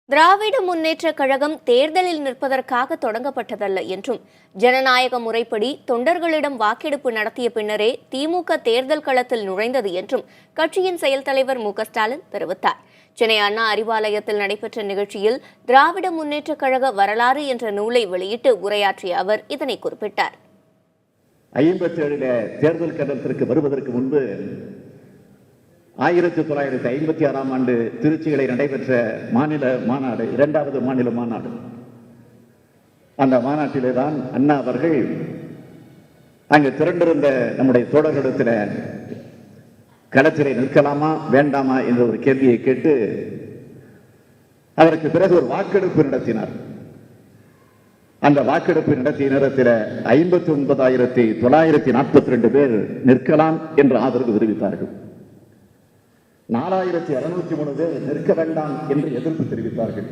திராவிட முன்னேற்றக் கழகம் தேர்தலில் நிற்பதற்காக தொடங்கப்பட்டதல்ல என்றும் ஜனநாயக முறைப்படி தொண்டர்களிடம் வாக்கெடுப்பு நடத்திய பின்னரே திமுக தேர்தல் களத்தில் நுழைந்தது என்றும் கட்சியின் செயல் தலைவர் மு.க.ஸ்டாலின் தெரிவித்தார். சென்னை அண்ணா அறிவாலயத்தில் நடைபெற்ற நிகழ்ச்சியில் திராவிட முன்னேற்றக் கழக வரலாறு என்ற நூலை வெளியிட்டு உரையாற்றிய அவர் இதனை குறிப்பிட்டார். 57 தேர்தல் களத்திற்கு வருவதற்கு முன்பு 1956ஆம் ஆண்டு திருச்சியில் நடைபெற்ற மாநில மாநாடு, இரண்டாவது மாநில மாநாடு. அந்த மாநாட்டிலே தான் அண்ணா அவர்கள் அங்கு திரண்டிருந்த நம்முடைய தோழர்களிடத்தில் களத்திலே நிற்கலாமா வேண்டாமா என்ற ஒரு கேள்வியை கேட்டு அதற்கு பிறகு ஒரு வாக்கெடுப்பு நடத்தினார். அந்த வாக்கெடுப்பு நடத்திய நேரத்தில் 59,942 பேர் நிற்கலாம் என்று ஆதரவு தெரிவித்தார்கள். 4,203 பேர் நிற்க வேண்டாம் என்று எதிர்ப்பு தெரிவித்தார்கள்.